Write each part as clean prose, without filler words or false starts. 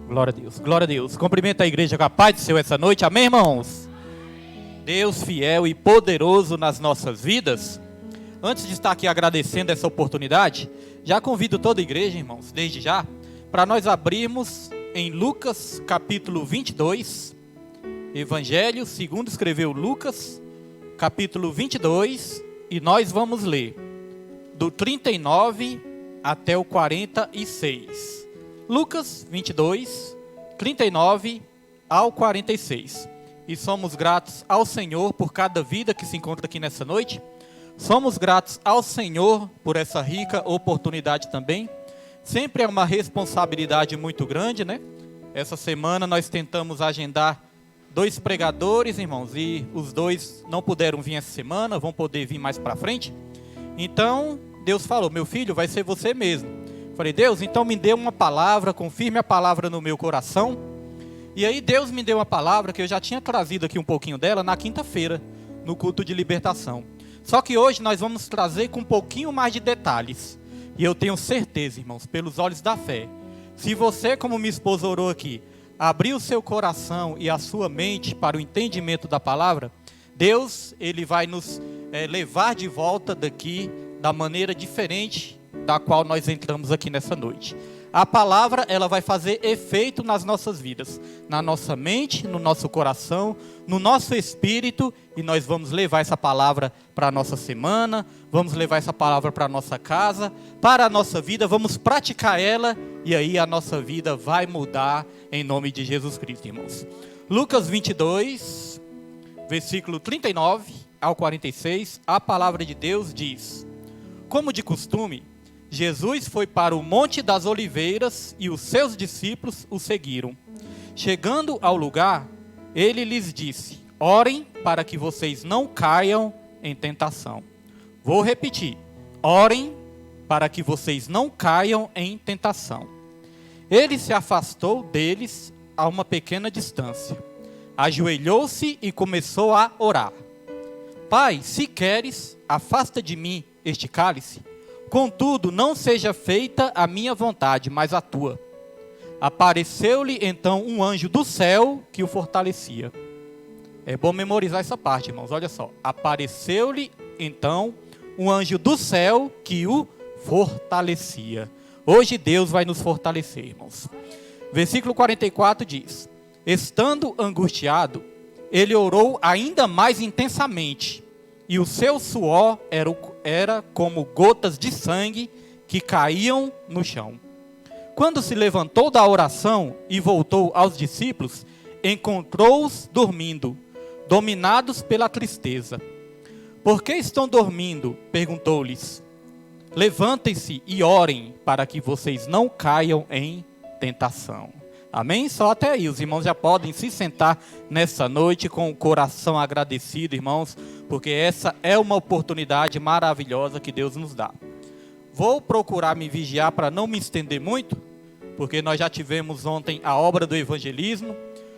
Glória a Deus, glória a Deus. Cumprimento a igreja com a paz do Senhor essa noite, amém, irmãos? Deus fiel e poderoso nas nossas vidas. Antes de estar aqui agradecendo essa oportunidade, já convido toda a igreja, irmãos, desde já, para nós abrirmos em Lucas capítulo 22, Evangelho segundo escreveu Lucas, capítulo 22, e nós vamos ler do 39 até o 46. Lucas 22, 39 ao 46. E somos gratos ao Senhor por cada vida que se encontra aqui nessa noite. Somos gratos ao Senhor por essa rica oportunidade também. Sempre é uma responsabilidade muito grande, né? Essa semana nós tentamos agendar 2 pregadores, irmãos, e os 2 não puderam vir essa semana, vão poder vir mais para frente. Então, Deus falou, meu filho, vai ser você mesmo. Falei, Deus, então me dê uma palavra, confirme a palavra no meu coração. E aí Deus me deu uma palavra que eu já tinha trazido aqui um pouquinho dela na quinta-feira, no culto de libertação. Só que hoje nós vamos trazer com um pouquinho mais de detalhes. E eu tenho certeza, irmãos, pelos olhos da fé, se você, como minha esposa orou aqui, abrir o seu coração e a sua mente para o entendimento da palavra, Deus, Ele vai nos levar de volta daqui da maneira diferente da qual nós entramos aqui nessa noite. A palavra, ela vai fazer efeito nas nossas vidas, na nossa mente, no nosso coração, no nosso espírito, e nós vamos levar essa palavra para a nossa semana, vamos levar essa palavra para a nossa casa, para a nossa vida, vamos praticar ela, e aí a nossa vida vai mudar em nome de Jesus Cristo, irmãos. Lucas 22, versículo 39 ao 46, a palavra de Deus diz: como de costume, Jesus foi para o Monte das Oliveiras e os seus discípulos o seguiram. Chegando ao lugar, ele lhes disse: orem para que vocês não caiam em tentação. Vou repetir: orem para que vocês não caiam em tentação. Ele se afastou deles a uma pequena distância, ajoelhou-se e começou a orar. Pai, se queres, afasta de mim este cálice. Contudo, não seja feita a minha vontade, mas a tua. Apareceu-lhe então um anjo do céu que o fortalecia. É bom memorizar essa parte, irmãos, olha só. Apareceu-lhe então um anjo do céu que o fortalecia. Hoje Deus vai nos fortalecer, irmãos. Versículo 44 diz: estando angustiado, ele orou ainda mais intensamente, e o seu suor era como gotas de sangue que caíam no chão. Quando se levantou da oração e voltou aos discípulos, encontrou-os dormindo, dominados pela tristeza. Por que estão dormindo? Perguntou-lhes. Levantem-se e orem para que vocês não caiam em tentação. Amém? Só até aí, os irmãos já podem se sentar nessa noite com o coração agradecido, irmãos, porque essa é uma oportunidade maravilhosa que Deus nos dá. Vou procurar me vigiar para não me estender muito, porque nós já tivemos ontem a obra do evangelismo,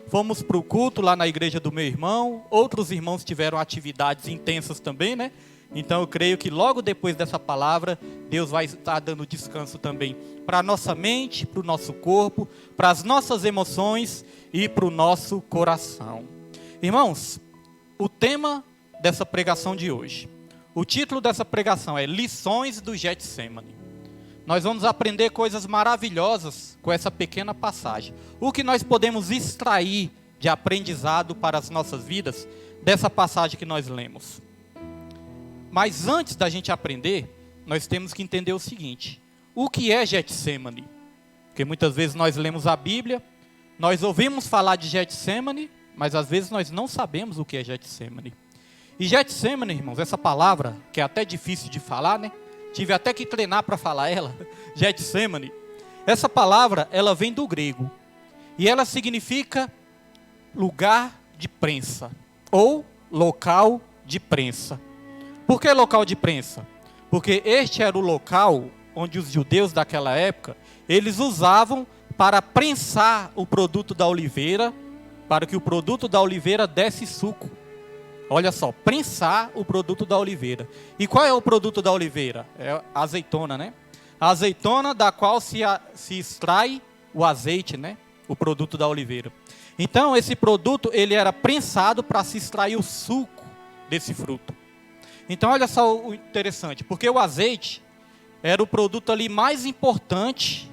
fomos para o culto lá na igreja do meu irmão, outros irmãos tiveram atividades intensas também, né? Então eu creio que logo depois dessa palavra, Deus vai estar dando descanso também para a nossa mente, para o nosso corpo, para as nossas emoções e para o nosso coração. Irmãos, o tema dessa pregação de hoje, o título dessa pregação é Lições do Getsemane. Nós vamos aprender coisas maravilhosas com essa pequena passagem. O que nós podemos extrair de aprendizado para as nossas vidas dessa passagem que nós lemos. Mas antes da gente aprender, nós temos que entender o seguinte: o que é Getsemane? Porque muitas vezes nós lemos a Bíblia, nós ouvimos falar de Getsemane, mas às vezes nós não sabemos o que é Getsemane. E Getsemane, irmãos, essa palavra, que é até difícil de falar, né? Tive até que treinar para falar ela, Getsemane. Essa palavra, ela vem do grego, e ela significa lugar de prensa, ou local de prensa. Por que local de prensa? Porque este era o local onde os judeus daquela época, eles usavam para prensar o produto da oliveira, para que o produto da oliveira desse suco. Olha só, prensar o produto da oliveira. E qual é o produto da oliveira? É a azeitona, né? A azeitona da qual se extrai o azeite, né? o produto da oliveira. Então, esse produto, ele era prensado para se extrair o suco desse fruto. Então, olha só o interessante, porque o azeite era o produto ali mais importante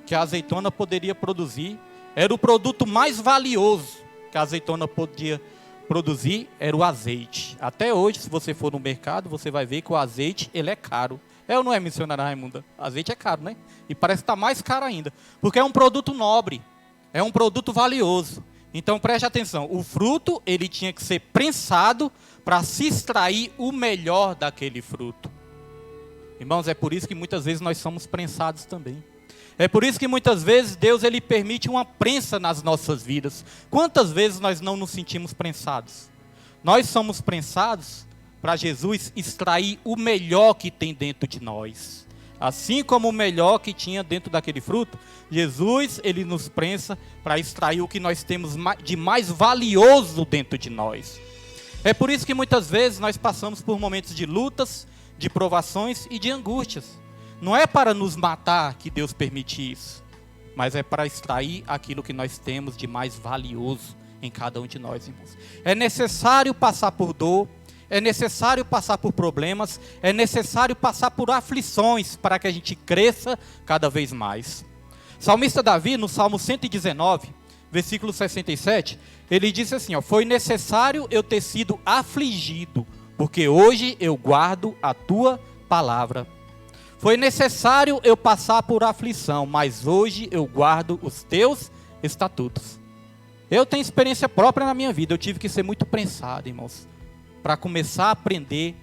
que a azeitona poderia produzir, era o produto mais valioso que a azeitona podia produzir, era o azeite. Até hoje, se você for no mercado, você vai ver que o azeite, ele é caro. É ou não é, missionária Raimunda? Azeite é caro, né? E parece que está mais caro ainda, porque é um produto nobre, é um produto valioso. Então preste atenção, o fruto ele tinha que ser prensado para se extrair o melhor daquele fruto. Irmãos, é por isso que muitas vezes nós somos prensados também. É por isso que muitas vezes Deus ele permite uma prensa nas nossas vidas. Quantas vezes nós não nos sentimos prensados? Nós somos prensados para Jesus extrair o melhor que tem dentro de nós. Assim como o melhor que tinha dentro daquele fruto, Jesus, ele nos prensa para extrair o que nós temos de mais valioso dentro de nós. É por isso que muitas vezes nós passamos por momentos de lutas, de provações e de angústias. Não é para nos matar que Deus permite isso, mas é para extrair aquilo que nós temos de mais valioso em cada um de nós, irmãos. É necessário passar por dor, é necessário passar por problemas, é necessário passar por aflições para que a gente cresça cada vez mais. Salmista Davi, no Salmo 119, versículo 67, ele disse assim, foi necessário eu ter sido afligido, porque hoje eu guardo a tua palavra. Foi necessário eu passar por aflição, mas hoje eu guardo os teus estatutos. Eu tenho experiência própria na minha vida, eu tive que ser muito prensado, irmãos, para começar a aprender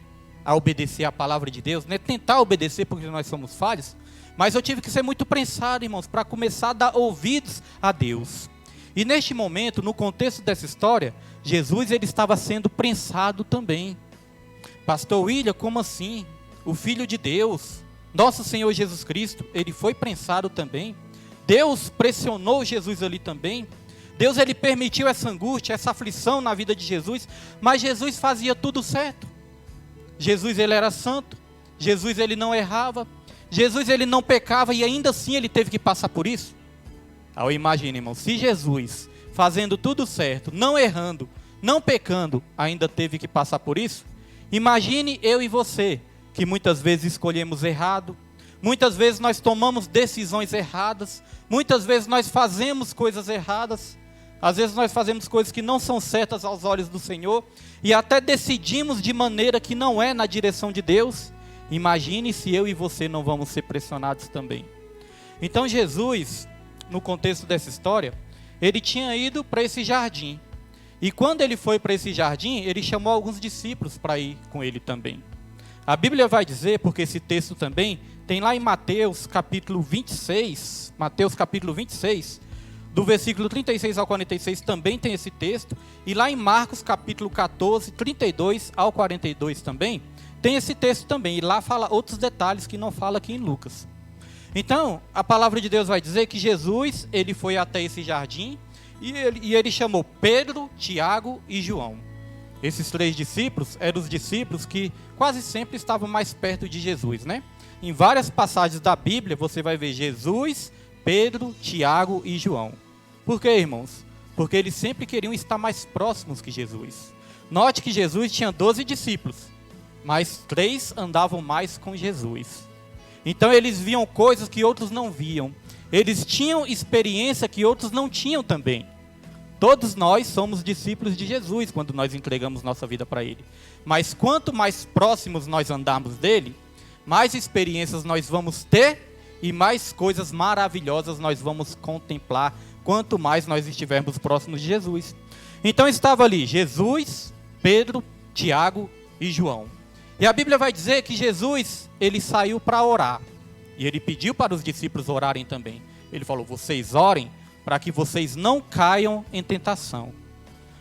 a obedecer a palavra de Deus, não é tentar obedecer porque nós somos falhos, mas eu tive que ser muito prensado, irmãos, para começar a dar ouvidos a Deus. E neste momento, no contexto dessa história, Jesus ele estava sendo prensado também. Pastor William, como assim? O Filho de Deus, nosso Senhor Jesus Cristo, ele foi prensado também. Deus pressionou Jesus ali também. Deus ele permitiu essa angústia, essa aflição na vida de Jesus, mas Jesus fazia tudo certo. Jesus ele era santo, Jesus ele não errava, Jesus ele não pecava e ainda assim ele teve que passar por isso. Eu imagino, irmão, se Jesus fazendo tudo certo, não errando, não pecando, ainda teve que passar por isso, imagine eu e você, que muitas vezes escolhemos errado, muitas vezes nós tomamos decisões erradas, muitas vezes nós fazemos coisas erradas, às vezes nós fazemos coisas que não são certas aos olhos do Senhor, e até decidimos de maneira que não é na direção de Deus. Imagine se eu e você não vamos ser pressionados também. Então Jesus, no contexto dessa história, ele tinha ido para esse jardim, e quando ele foi para esse jardim, ele chamou alguns discípulos para ir com ele também. A Bíblia vai dizer, porque esse texto também tem lá em Mateus capítulo 26, do versículo 36 ao 46 também tem esse texto, e lá em Marcos capítulo 14, 32 ao 42 também, tem esse texto também, e lá fala outros detalhes que não fala aqui em Lucas. Então, a palavra de Deus vai dizer que Jesus, ele foi até esse jardim, e ele chamou Pedro, Tiago e João. Esses três discípulos eram os discípulos que quase sempre estavam mais perto de Jesus, né? Em várias passagens da Bíblia, você vai ver Jesus, Pedro, Tiago e João. Por quê, irmãos? Porque eles sempre queriam estar mais próximos que Jesus. Note que Jesus tinha 12 discípulos, mas 3 andavam mais com Jesus. Então eles viam coisas que outros não viam. Eles tinham experiência que outros não tinham também. Todos nós somos discípulos de Jesus quando nós entregamos nossa vida para Ele. Mas quanto mais próximos nós andarmos dele, mais experiências nós vamos ter e mais coisas maravilhosas nós vamos contemplar, quanto mais nós estivermos próximos de Jesus. Então estava ali Jesus, Pedro, Tiago e João. E a Bíblia vai dizer que Jesus, ele saiu para orar. E ele pediu para os discípulos orarem também. Ele falou, vocês orem para que vocês não caiam em tentação.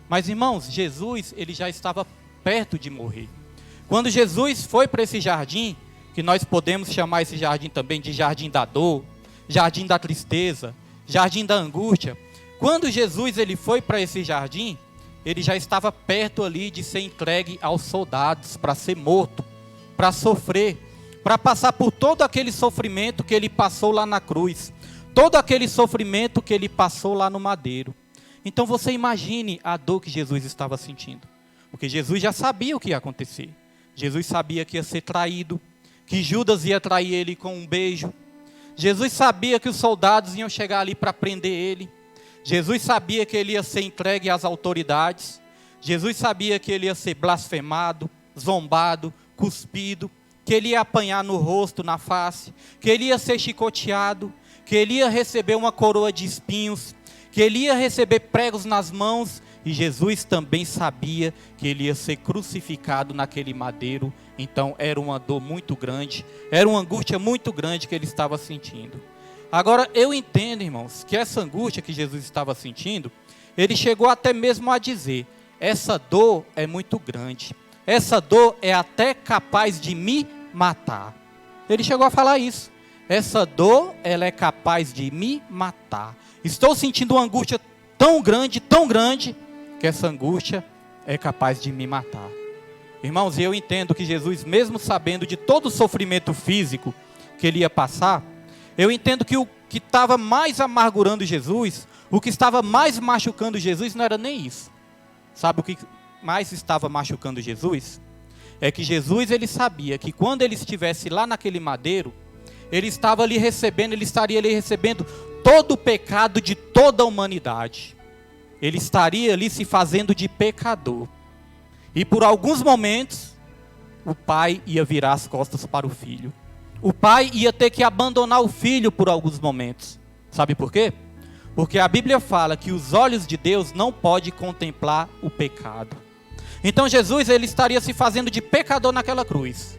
Mas irmãos, Jesus, ele já estava perto de morrer. Quando Jesus foi para esse jardim, que nós podemos chamar esse jardim também de jardim da dor, jardim da tristeza, jardim da angústia. Quando Jesus ele foi para esse jardim, ele já estava perto ali de ser entregue aos soldados, para ser morto, para sofrer, para passar por todo aquele sofrimento que ele passou lá na cruz. todo aquele sofrimento que ele passou lá no madeiro. Então você imagine a dor que Jesus estava sentindo. Porque Jesus já sabia o que ia acontecer. Jesus sabia que ia ser traído, que Judas ia trair ele com um beijo. Jesus sabia que os soldados iam chegar ali para prender ele. Jesus sabia que ele ia ser entregue às autoridades. Jesus sabia que ele ia ser blasfemado, zombado, cuspido, que ele ia apanhar no rosto, na face, que ele ia ser chicoteado, que ele ia receber uma coroa de espinhos, que ele ia receber pregos nas mãos, e Jesus também sabia que ele ia ser crucificado naquele madeiro. Então era uma dor muito grande, era uma angústia muito grande que ele estava sentindo. Agora eu entendo, irmãos, que essa angústia que Jesus estava sentindo, ele chegou até mesmo a dizer: essa dor é muito grande, essa dor é até capaz de me matar. Ele chegou a falar isso. Essa dor, ela é capaz de me matar. Estou sentindo uma angústia tão grande, que essa angústia é capaz de me matar. Irmãos, eu entendo que Jesus, mesmo sabendo de todo o sofrimento físico que ele ia passar, eu entendo que o que estava mais amargurando Jesus, o que estava mais machucando Jesus, não era nem isso. Sabe o que mais estava machucando Jesus? É que Jesus, ele sabia que quando ele estivesse lá naquele madeiro, ele estaria ali recebendo todo o pecado de toda a humanidade. Ele estaria ali se fazendo de pecador. E por alguns momentos, o pai ia virar as costas para o filho. O pai ia ter que abandonar o filho por alguns momentos. Sabe por quê? Porque a Bíblia fala que os olhos de Deus não podem contemplar o pecado. Então Jesus, ele estaria se fazendo de pecador naquela cruz.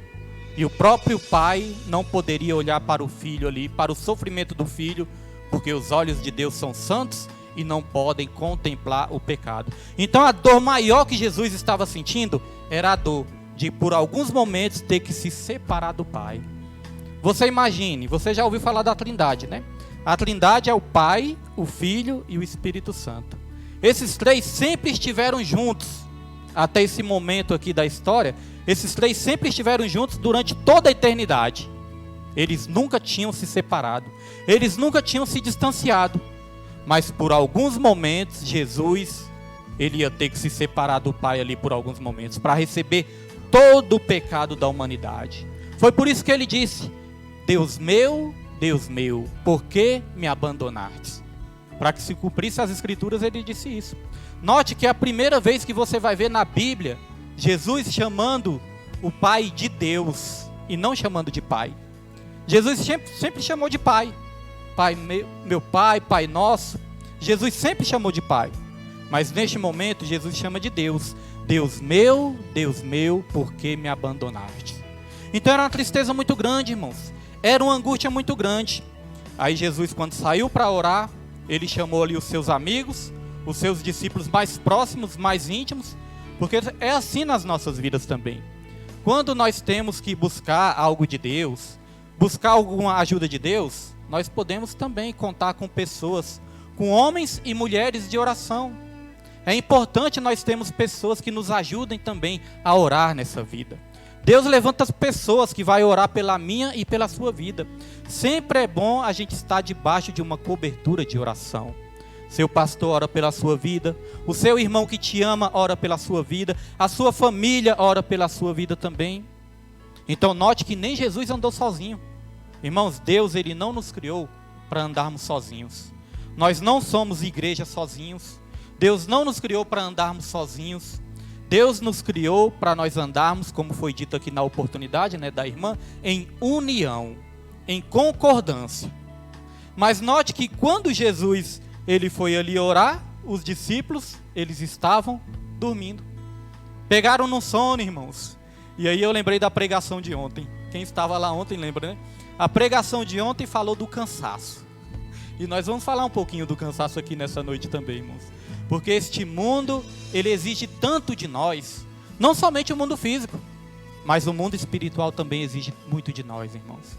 E o próprio pai não poderia olhar para o filho ali, para o sofrimento do filho, porque os olhos de Deus são santos e não podem contemplar o pecado. Então a dor maior que Jesus estava sentindo era a dor de, por alguns momentos, ter que se separar do Pai. Você imagine, você já ouviu falar da Trindade, né? A Trindade é o Pai, o Filho e o Espírito Santo. Esses três sempre estiveram juntos até esse momento aqui da história. Esses três sempre estiveram juntos durante toda a eternidade. Eles nunca tinham se separado, eles nunca tinham se distanciado. Mas por alguns momentos, Jesus, ele ia ter que se separar do Pai ali por alguns momentos, para receber todo o pecado da humanidade. Foi por isso que ele disse: Deus meu, por que me abandonaste? Para que se cumprisse as Escrituras, ele disse isso. Note que é a primeira vez que você vai ver na Bíblia Jesus chamando o Pai de Deus e não chamando de Pai. Jesus sempre chamou de Pai. Pai meu Pai, Pai nosso. Jesus sempre chamou de Pai. Mas neste momento Jesus chama de Deus. Deus meu, por que me abandonaste? Então era uma tristeza muito grande, irmãos. Era uma angústia muito grande. Aí Jesus, quando saiu para orar, ele chamou ali os seus amigos, os seus discípulos mais próximos, mais íntimos. Porque é assim nas nossas vidas também. Quando nós temos que buscar algo de Deus, buscar alguma ajuda de Deus, nós podemos também contar com pessoas, com homens e mulheres de oração. É importante nós termos pessoas que nos ajudem também a orar nessa vida. Deus levanta as pessoas que vão orar pela minha e pela sua vida. Sempre é bom a gente estar debaixo de uma cobertura de oração. Seu pastor ora pela sua vida, o seu irmão que te ama ora pela sua vida, a sua família ora pela sua vida também. Então note que nem Jesus andou sozinho. Irmãos, Deus, ele não nos criou para andarmos sozinhos. Nós não somos igreja sozinhos. Deus não nos criou para andarmos sozinhos. Deus nos criou para nós andarmos, como foi dito aqui na oportunidade, né, da irmã, em união, em concordância. Mas note que quando Jesus ele foi ali orar, os discípulos, eles estavam dormindo. Pegaram no sono, irmãos. E aí eu lembrei da pregação de ontem. Quem estava lá ontem lembra, né? A pregação de ontem falou do cansaço. E nós vamos falar um pouquinho do cansaço aqui nessa noite também, irmãos. Porque este mundo, ele exige tanto de nós. Não somente o mundo físico, mas o mundo espiritual também exige muito de nós, irmãos.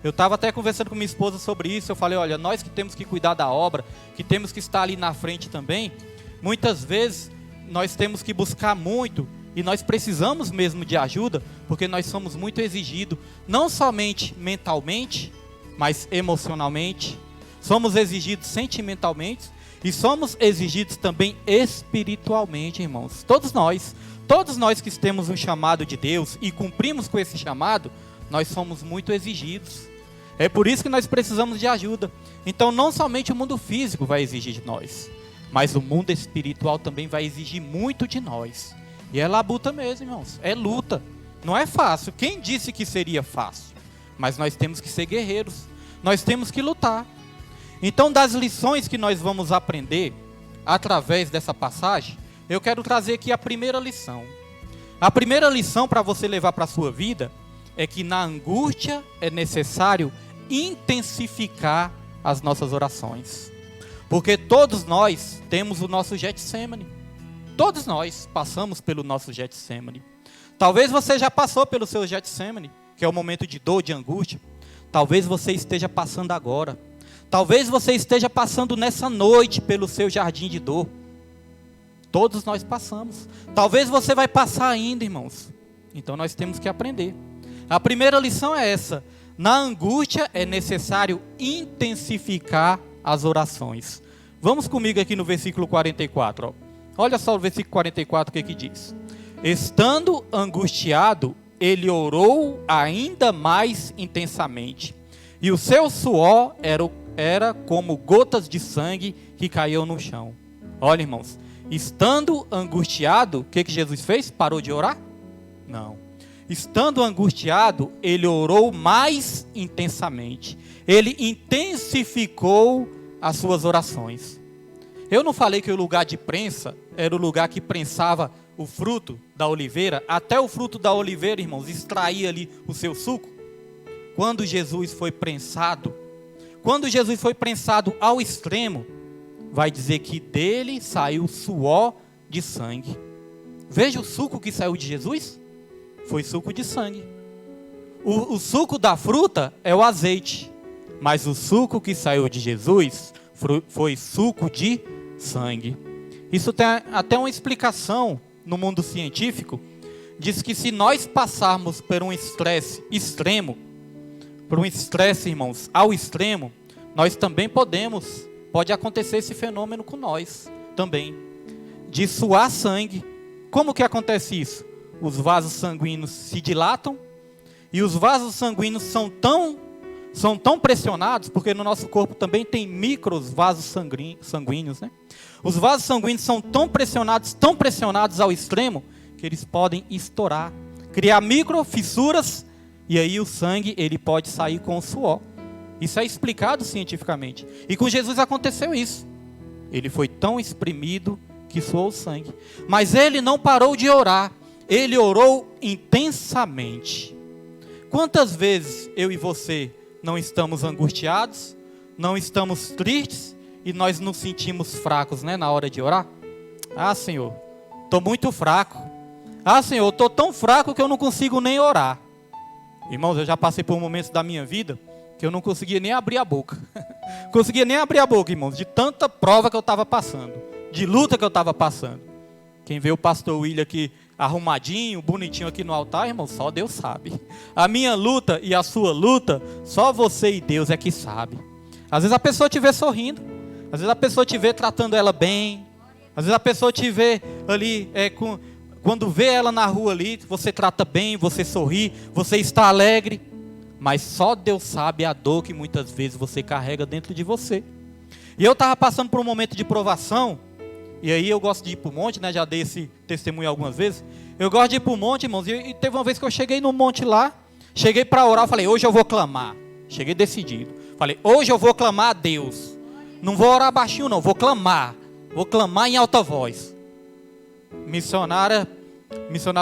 Eu estava até conversando com minha esposa sobre isso. Eu falei, olha, nós que temos que cuidar da obra, que temos que estar ali na frente também, muitas vezes nós temos que buscar muito, e nós precisamos mesmo de ajuda, porque nós somos muito exigidos, não somente mentalmente, mas emocionalmente. somos exigidos sentimentalmente e somos exigidos também espiritualmente, irmãos. Todos nós que temos um chamado de Deus e cumprimos com esse chamado, nós somos muito exigidos. É por isso que nós precisamos de ajuda. Então não somente o mundo físico vai exigir de nós, mas o mundo espiritual também vai exigir muito de nós. E é labuta mesmo, irmãos, é luta. Não é fácil, quem disse que seria fácil? Mas nós temos que ser guerreiros, nós temos que lutar. Então das lições que nós vamos aprender através dessa passagem, eu quero trazer aqui a primeira lição. A primeira lição para você levar para a sua vida é que na angústia é necessário intensificar as nossas orações. Porque todos nós temos o nosso Getsemane. Todos nós passamos pelo nosso Getsemane. Talvez você já passou pelo seu Getsemane, que é o momento de dor, de angústia. Talvez você esteja passando agora. Talvez você esteja passando nessa noite pelo seu jardim de dor. Todos nós passamos. Talvez você vai passar ainda, irmãos. Então nós temos que aprender. A primeira lição é essa. Na angústia é necessário intensificar as orações. Vamos comigo aqui no versículo 44. Ó. Olha só o versículo 44, o que diz. Estando angustiado, ele orou ainda mais intensamente. E o seu suor era como gotas de sangue que caíam no chão. Olha, irmãos. Estando angustiado, o que Jesus fez? Parou de orar? Não. Estando angustiado, ele orou mais intensamente. Ele intensificou as suas orações. Eu não falei que o lugar de prensa era o lugar que prensava o fruto da oliveira, até o fruto da oliveira, irmãos, extraía ali o seu suco? Quando Jesus foi prensado ao extremo, vai dizer que dele saiu suor de sangue. Veja o suco que saiu de Jesus. Foi suco de sangue. O suco da fruta é o azeite. Mas o suco que saiu de Jesus foi suco de sangue. Isso tem até uma explicação no mundo científico. Diz que se nós passarmos por um estresse extremo, irmãos, ao extremo, nós também pode acontecer esse fenômeno com nós também, de suar sangue. Como que acontece isso? Os vasos sanguíneos se dilatam, e os vasos sanguíneos são tão pressionados, porque no nosso corpo também tem micros vasos sanguíneos, né? Os vasos sanguíneos são tão pressionados ao extremo, que eles podem estourar, criar micro fissuras, e aí o sangue ele pode sair com o suor. Isso é explicado cientificamente. E com Jesus aconteceu isso. Ele foi tão espremido que suou o sangue. Mas ele não parou de orar. Ele orou intensamente. Quantas vezes eu e você não estamos angustiados, não estamos tristes e nós nos sentimos fracos, né, na hora de orar? Ah, Senhor, estou muito fraco. Ah, Senhor, estou tão fraco que eu não consigo nem orar. Irmãos, eu já passei por momentos da minha vida que eu não conseguia nem abrir a boca. Conseguia nem abrir a boca, irmãos, de tanta prova que eu estava passando, de luta que eu estava passando. Quem vê o pastor William aqui arrumadinho, bonitinho aqui no altar, irmão, só Deus sabe. A minha luta e a sua luta, só você e Deus é que sabe. Às vezes a pessoa te vê sorrindo, às vezes a pessoa te vê tratando ela bem, às vezes a pessoa te vê ali, quando vê ela na rua ali, você trata bem, você sorri, você está alegre, mas só Deus sabe a dor que muitas vezes você carrega dentro de você. E eu estava passando por um momento de provação. E aí eu gosto de ir para o monte, né? Já dei esse testemunho algumas vezes. Eu gosto de ir para o monte, irmãos. E teve uma vez que eu cheguei no monte lá. Cheguei para orar, falei, hoje eu vou clamar. Cheguei decidido. Falei, hoje eu vou clamar a Deus. Não vou orar baixinho não, vou clamar. Vou clamar em alta voz. Missionária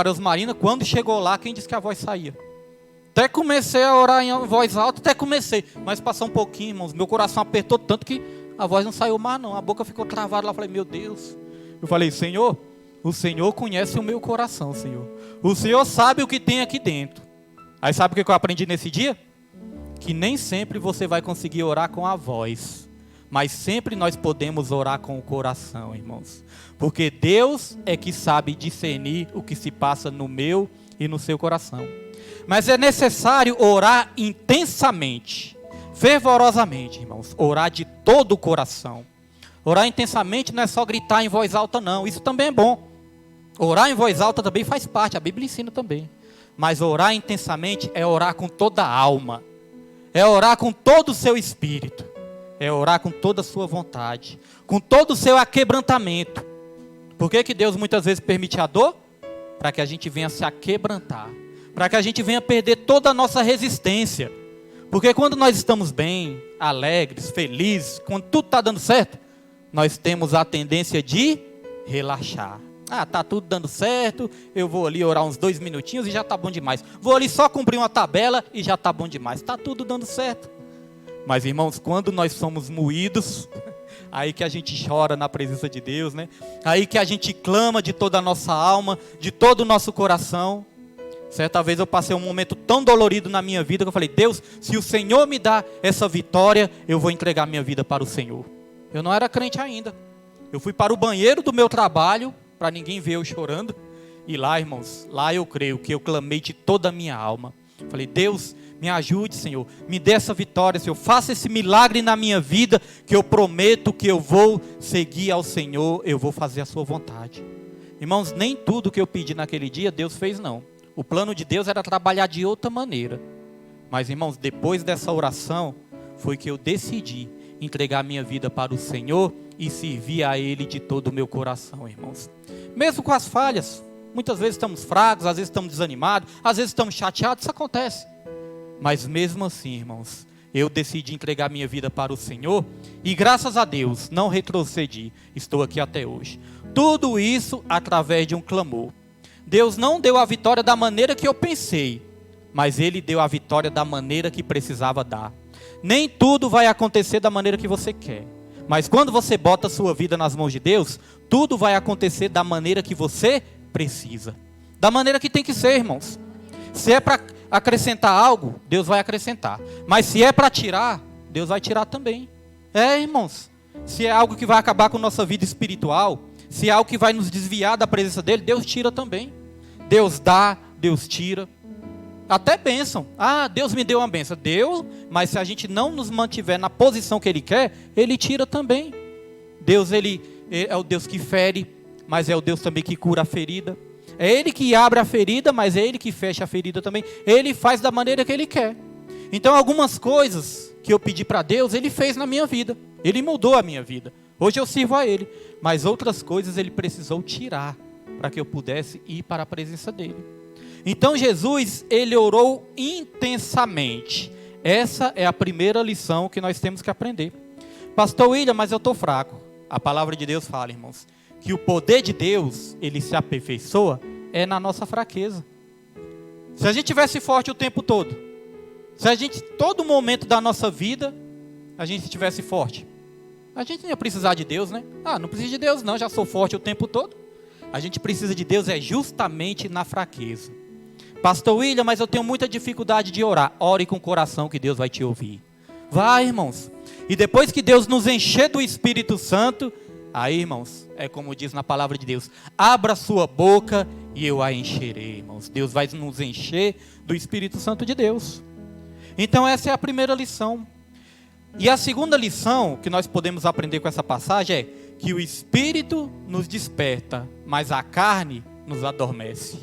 Osmarina, quando chegou lá, quem disse que a voz saía? Até comecei a orar em voz alta, mas passou um pouquinho, irmãos. Meu coração apertou tanto que a voz não saiu mais não, a boca ficou travada lá. Eu falei, meu Deus. Eu falei, Senhor, o Senhor conhece o meu coração, Senhor. O Senhor sabe o que tem aqui dentro. Aí sabe o que eu aprendi nesse dia? Que nem sempre você vai conseguir orar com a voz, mas sempre nós podemos orar com o coração, irmãos. Porque Deus é que sabe discernir o que se passa no meu e no seu coração. Mas é necessário orar intensamente. fervorosamente, irmãos, orar de todo o coração. Orar intensamente não é só gritar em voz alta, não. Isso também é bom. Orar em voz alta também faz parte, a Bíblia ensina também. Mas orar intensamente é orar com toda a alma. É orar com todo o seu espírito. É orar com toda a sua vontade. Com todo o seu aquebrantamento. Por que Deus muitas vezes permite a dor? Para que a gente venha se aquebrantar. Para que a gente venha perder toda a nossa resistência. Porque quando nós estamos bem, alegres, felizes, quando tudo está dando certo, nós temos a tendência de relaxar. Ah, tá tudo dando certo, eu vou ali orar uns 2 minutinhos e já tá bom demais. Vou ali só cumprir uma tabela e já tá bom demais. Tá tudo dando certo. Mas, irmãos, quando nós somos moídos, aí que a gente chora na presença de Deus, né? Aí que a gente clama de toda a nossa alma, de todo o nosso coração. Certa vez eu passei um momento tão dolorido na minha vida que eu falei: Deus, se o Senhor me dá essa vitória, eu vou entregar minha vida para o Senhor. Eu não era crente ainda. Eu fui para o banheiro do meu trabalho, para ninguém ver eu chorando. E lá, irmãos, lá eu creio que eu clamei de toda a minha alma. Falei: Deus, me ajude, Senhor. Me dê essa vitória, Senhor. Faça esse milagre na minha vida, que eu prometo que eu vou seguir ao Senhor. Eu vou fazer a sua vontade. Irmãos, nem tudo que eu pedi naquele dia, Deus fez, não. O plano de Deus era trabalhar de outra maneira. Mas, irmãos, depois dessa oração, foi que eu decidi entregar minha vida para o Senhor e servir a Ele de todo o meu coração, irmãos. Mesmo com as falhas, muitas vezes estamos fracos, às vezes estamos desanimados, às vezes estamos chateados, isso acontece. Mas mesmo assim, irmãos, eu decidi entregar minha vida para o Senhor e graças a Deus não retrocedi, estou aqui até hoje. Tudo isso através de um clamor. Deus não deu a vitória da maneira que eu pensei, mas Ele deu a vitória da maneira que precisava dar. Nem tudo vai acontecer da maneira que você quer. Mas quando você bota a sua vida nas mãos de Deus, tudo vai acontecer da maneira que você precisa. Da maneira que tem que ser, irmãos. Se é para acrescentar algo, Deus vai acrescentar. Mas se é para tirar, Deus vai tirar também. Irmãos. Se é algo que vai acabar com nossa vida espiritual, se é algo que vai nos desviar da presença dEle, Deus tira também. Deus dá, Deus tira. Até bênção. Ah, Deus me deu uma bênção. Deu, mas se a gente não nos mantiver na posição que Ele quer, Ele tira também. Deus, Ele é o Deus que fere, mas é o Deus também que cura a ferida. É Ele que abre a ferida, mas é Ele que fecha a ferida também. Ele faz da maneira que Ele quer. Então, algumas coisas que eu pedi para Deus, Ele fez na minha vida. Ele mudou a minha vida. Hoje eu sirvo a Ele. Mas outras coisas Ele precisou tirar para que eu pudesse ir para a presença dEle. Então Jesus, Ele orou intensamente. Essa é a primeira lição que nós temos que aprender. Pastor William, mas eu estou fraco. A palavra de Deus fala, irmãos, que o poder de Deus, Ele se aperfeiçoa é na nossa fraqueza. Se a gente tivesse forte o tempo todo, se a gente, todo momento da nossa vida, a gente estivesse forte, a gente não ia precisar de Deus, né? Ah, não precisa de Deus não, já sou forte o tempo todo. A gente precisa de Deus justamente na fraqueza. Pastor William, mas eu tenho muita dificuldade de orar. Ore com o coração que Deus vai te ouvir. Vai, irmãos. E depois que Deus nos encher do Espírito Santo, aí, irmãos, é como diz na palavra de Deus: abra sua boca e eu a encherei, irmãos. Deus vai nos encher do Espírito Santo de Deus. Então essa é a primeira lição. E a segunda lição que nós podemos aprender com essa passagem é que o Espírito nos desperta, mas a carne nos adormece.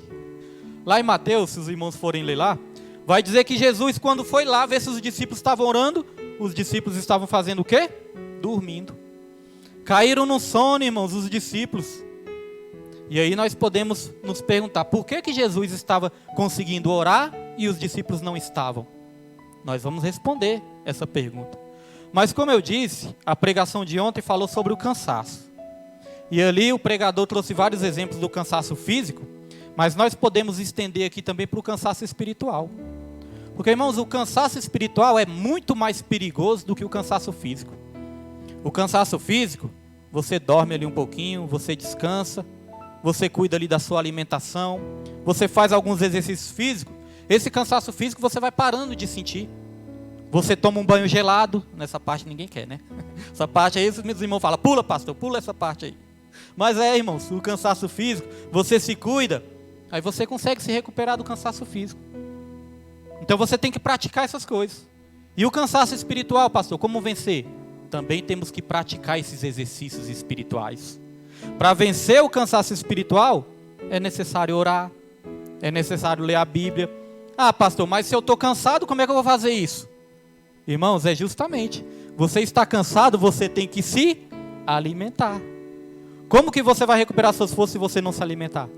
Lá em Mateus, se os irmãos forem ler lá, vai dizer que Jesus, quando foi lá ver se os discípulos estavam orando, os discípulos estavam fazendo o quê? Dormindo. Caíram no sono, irmãos, os discípulos. E aí nós podemos nos perguntar, por que Jesus estava conseguindo orar e os discípulos não estavam? Nós vamos responder essa pergunta. Mas como eu disse, a pregação de ontem falou sobre o cansaço. E ali o pregador trouxe vários exemplos do cansaço físico, mas nós podemos estender aqui também para o cansaço espiritual. Porque, irmãos, o cansaço espiritual é muito mais perigoso do que o cansaço físico. O cansaço físico, você dorme ali um pouquinho, você descansa, você cuida ali da sua alimentação, você faz alguns exercícios físicos. Esse cansaço físico você vai parando de sentir. Você toma um banho gelado, nessa parte ninguém quer, né? Essa parte aí, os meus irmãos falam, pula pastor, pula essa parte aí. Mas irmãos, o cansaço físico, você se cuida, aí você consegue se recuperar do cansaço físico. Então você tem que praticar essas coisas. E o cansaço espiritual, pastor, como vencer? Também temos que praticar esses exercícios espirituais. Para vencer o cansaço espiritual, é necessário orar, é necessário ler a Bíblia. Ah, pastor, mas se eu estou cansado, como é que eu vou fazer isso? Irmãos, é justamente, você está cansado, você tem que se alimentar. Como que você vai recuperar suas forças se você não se alimentar?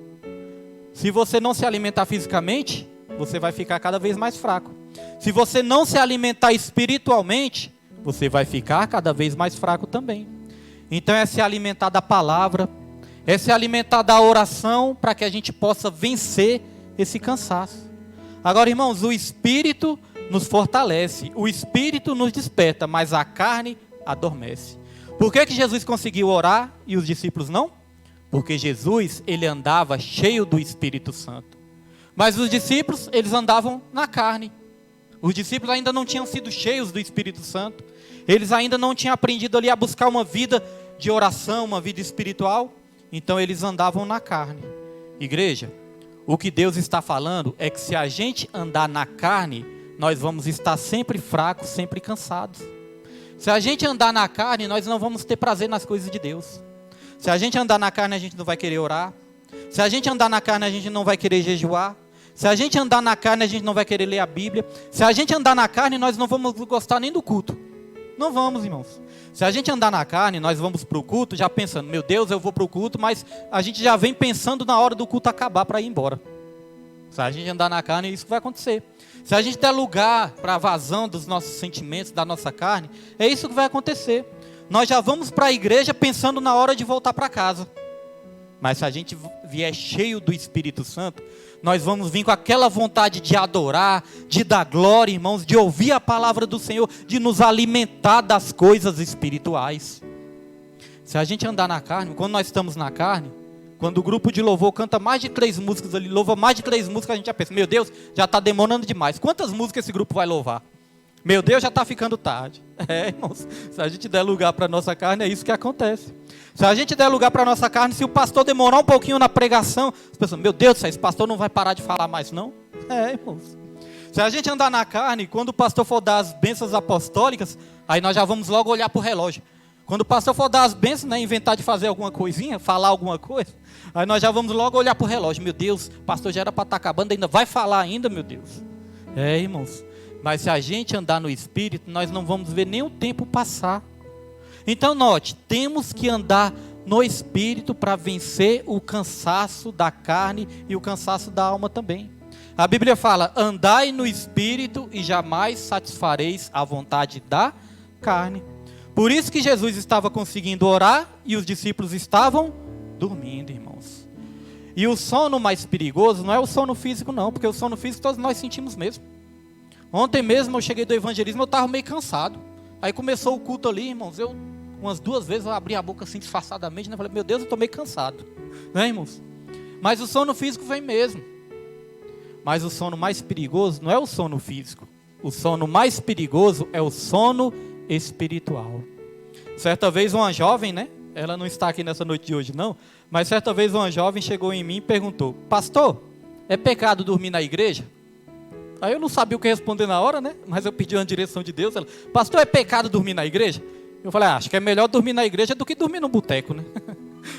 Se você não se alimentar fisicamente, você vai ficar cada vez mais fraco. Se você não se alimentar espiritualmente, você vai ficar cada vez mais fraco também. Então é se alimentar da palavra, é se alimentar da oração, para que a gente possa vencer esse cansaço. Agora, irmãos, o Espírito nos fortalece, o Espírito nos desperta, mas a carne adormece. Por que Jesus conseguiu orar e os discípulos não? Porque Jesus, ele andava cheio do Espírito Santo. Mas os discípulos, eles andavam na carne. Os discípulos ainda não tinham sido cheios do Espírito Santo. Eles ainda não tinham aprendido ali a buscar uma vida de oração, uma vida espiritual. Então eles andavam na carne. Igreja, o que Deus está falando é que se a gente andar na carne, nós vamos estar sempre fracos, sempre cansados. Se a gente andar na carne, nós não vamos ter prazer nas coisas de Deus. Se a gente andar na carne, a gente não vai querer orar. Se a gente andar na carne, a gente não vai querer jejuar. Se a gente andar na carne, a gente não vai querer ler a Bíblia. Se a gente andar na carne, nós não vamos gostar nem do culto. Não vamos, irmãos. Se a gente andar na carne, nós vamos para o culto já pensando, meu Deus, eu vou para o culto, mas a gente já vem pensando na hora do culto acabar para ir embora. Se a gente andar na carne, é isso que vai acontecer. Se a gente der lugar para a vazão dos nossos sentimentos, da nossa carne, é isso que vai acontecer. Nós já vamos para a igreja pensando na hora de voltar para casa. Mas se a gente vier cheio do Espírito Santo, nós vamos vir com aquela vontade de adorar, de dar glória, irmãos, de ouvir a palavra do Senhor, de nos alimentar das coisas espirituais. Se a gente andar na carne, quando nós estamos na carne, quando o grupo de louvor canta mais de 3 músicas ali, louva mais de 3 músicas, a gente já pensa, meu Deus, já está demorando demais. Quantas músicas esse grupo vai louvar? Meu Deus, já está ficando tarde. Irmãos, se a gente der lugar para a nossa carne, é isso que acontece. Se a gente der lugar para a nossa carne, se o pastor demorar um pouquinho na pregação, as pessoas, meu Deus do céu, esse pastor não vai parar de falar mais não? Irmãos. Se a gente andar na carne, quando o pastor for dar as bênçãos apostólicas, aí nós já vamos logo olhar para o relógio. Quando o pastor for dar as bênçãos, né, inventar de fazer alguma coisinha, falar alguma coisa, aí nós já vamos logo olhar para o relógio. Meu Deus, o pastor já era para estar acabando, ainda vai falar ainda, meu Deus. Irmãos. Mas se a gente andar no Espírito, nós não vamos ver nem o tempo passar. Então note, temos que andar no Espírito para vencer o cansaço da carne e o cansaço da alma também. A Bíblia fala, andai no Espírito e jamais satisfareis a vontade da carne. Por isso que Jesus estava conseguindo orar e os discípulos estavam dormindo, irmãos. E o sono mais perigoso não é o sono físico não, porque o sono físico todos nós sentimos mesmo. Ontem mesmo eu cheguei do evangelismo, eu estava meio cansado. Aí começou o culto ali, irmãos, umas 2 vezes eu abri a boca assim disfarçadamente, né? Falei, meu Deus, eu estou meio cansado. Né, irmãos? Mas o sono físico vem mesmo. Mas o sono mais perigoso não é o sono físico. O sono mais perigoso é o sono espiritual. Certa vez uma jovem, né? Ela não está aqui nessa noite de hoje não, mas certa vez uma jovem chegou em mim e perguntou, pastor, é pecado dormir na igreja? Aí eu não sabia o que responder na hora, né? Mas eu pedi uma direção de Deus. Ela, pastor, é pecado dormir na igreja? Eu falei, acho que é melhor dormir na igreja do que dormir no boteco, né?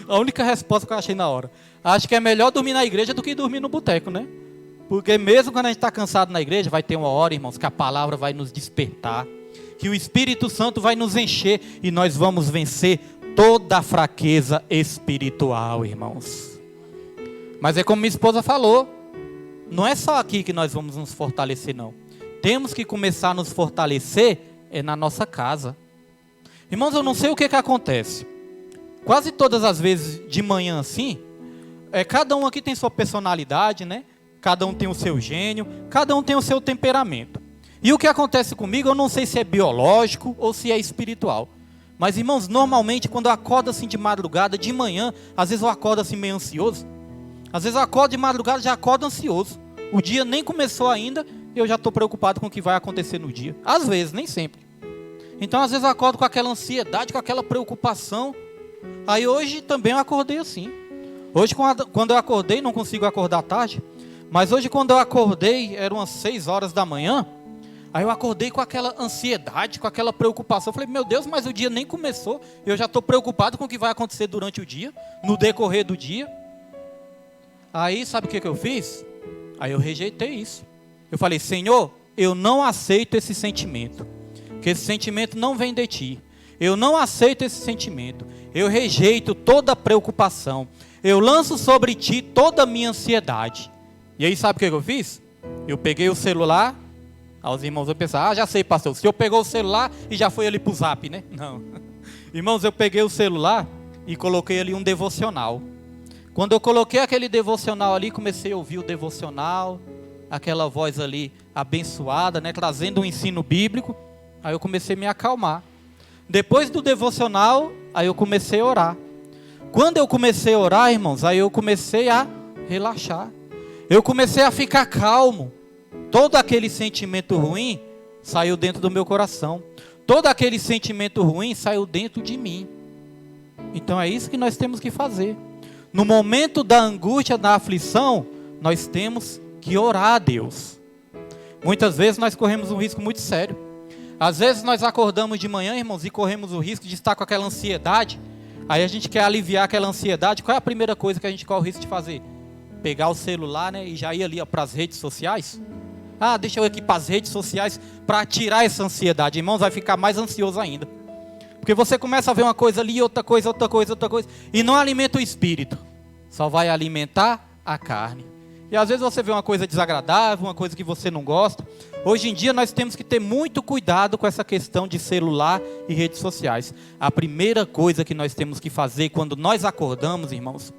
A única resposta que eu achei na hora. Acho que é melhor dormir na igreja do que dormir no boteco, né? Porque mesmo quando a gente está cansado na igreja, vai ter uma hora, irmãos, que a palavra vai nos despertar, que o Espírito Santo vai nos encher e nós vamos vencer toda a fraqueza espiritual, irmãos. Mas é como minha esposa falou, não é só aqui que nós vamos nos fortalecer, não. Temos que começar a nos fortalecer na nossa casa. Irmãos, eu não sei o que acontece. Quase todas as vezes de manhã assim, cada um aqui tem sua personalidade, né? Cada um tem o seu gênio, cada um tem o seu temperamento. E o que acontece comigo, eu não sei se é biológico ou se é espiritual. Mas, irmãos, normalmente quando eu acordo assim de madrugada, de manhã, às vezes eu acordo assim meio ansioso. Às vezes eu acordo de madrugada e já acordo ansioso. O dia nem começou ainda, eu já estou preocupado com o que vai acontecer no dia. Às vezes, nem sempre. Então, às vezes eu acordo com aquela ansiedade, com aquela preocupação. Aí hoje também eu acordei assim. Hoje, quando eu acordei, não consigo acordar tarde. Mas hoje, quando eu acordei, eram umas 6 horas da manhã. Aí eu acordei com aquela ansiedade, com aquela preocupação. Eu falei, meu Deus, mas o dia nem começou. Eu já estou preocupado com o que vai acontecer durante o dia, no decorrer do dia. Aí, sabe o que eu fiz? Aí eu rejeitei isso. Eu falei, Senhor, eu não aceito esse sentimento. Que esse sentimento não vem de Ti. Eu não aceito esse sentimento. Eu rejeito toda preocupação. Eu lanço sobre Ti toda a minha ansiedade. E aí, sabe o que eu fiz? Eu peguei o celular. Os irmãos vão pensar, já sei, pastor, o senhor pegou o celular e já foi ali pro Zap, né? Não. Irmãos, eu peguei o celular e coloquei ali um devocional. Quando eu coloquei aquele devocional ali, comecei a ouvir o devocional, aquela voz ali abençoada, né? Trazendo um ensino bíblico. Aí eu comecei a me acalmar. Depois do devocional, aí eu comecei a orar. Quando eu comecei a orar, irmãos, aí eu comecei a relaxar. Eu comecei a ficar calmo. Todo aquele sentimento ruim saiu dentro do meu coração. Todo aquele sentimento ruim saiu dentro de mim. Então é isso que nós temos que fazer. No momento da angústia, da aflição, nós temos que orar a Deus. Muitas vezes nós corremos um risco muito sério. Às vezes nós acordamos de manhã, irmãos, e corremos o risco de estar com aquela ansiedade. Aí a gente quer aliviar aquela ansiedade. Qual é a primeira coisa que a gente corre o risco de fazer? Pegar o celular, né, e já ir ali para as redes sociais. Deixa eu ir aqui para as redes sociais para tirar essa ansiedade. Irmãos, vai ficar mais ansioso ainda. Porque você começa a ver uma coisa ali, outra coisa, e não alimenta o espírito. Só vai alimentar a carne. E às vezes você vê uma coisa desagradável, uma coisa que você não gosta. Hoje em dia nós temos que ter muito cuidado com essa questão de celular e redes sociais. A primeira coisa que nós temos que fazer quando nós acordamos, irmãos,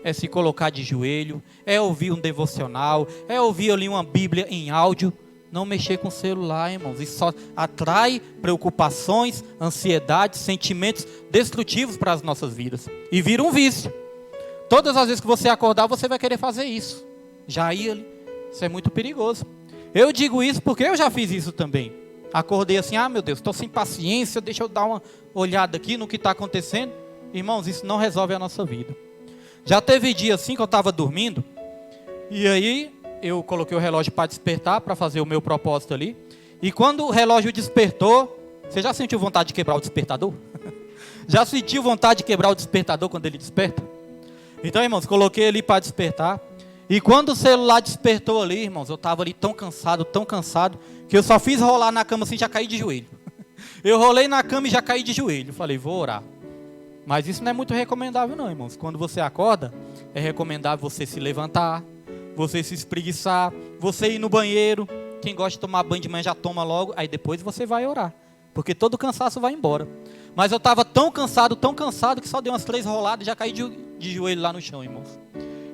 é se colocar de joelho, é ouvir um devocional, é ouvir ali uma Bíblia em áudio. Não mexer com o celular, irmãos. Isso só atrai preocupações, ansiedades, sentimentos destrutivos para as nossas vidas. E vira um vício. Todas as vezes que você acordar, você vai querer fazer isso. Já ir ali. Isso é muito perigoso. Eu digo isso porque eu já fiz isso também. Acordei assim, meu Deus, estou sem paciência, deixa eu dar uma olhada aqui no que está acontecendo. Irmãos, isso não resolve a nossa vida. Já teve dia assim que eu estava dormindo, e aí eu coloquei o relógio para despertar, para fazer o meu propósito ali. E quando o relógio despertou, você já sentiu vontade de quebrar o despertador? Já sentiu vontade de quebrar o despertador quando ele desperta? Então, irmãos, coloquei ali para despertar. E quando o celular despertou ali, irmãos, eu estava ali tão cansado, que eu só fiz rolar na cama assim, já caí de joelho. Eu rolei na cama e já caí de joelho. Falei, vou orar. Mas isso não é muito recomendável não, irmãos. Quando você acorda, é recomendável você se levantar, você se espreguiçar, você ir no banheiro. Quem gosta de tomar banho de manhã já toma logo, aí depois você vai orar. Porque todo o cansaço vai embora. Mas eu estava tão cansado, que só dei umas 3 roladas e já caí de joelho lá no chão, irmãos.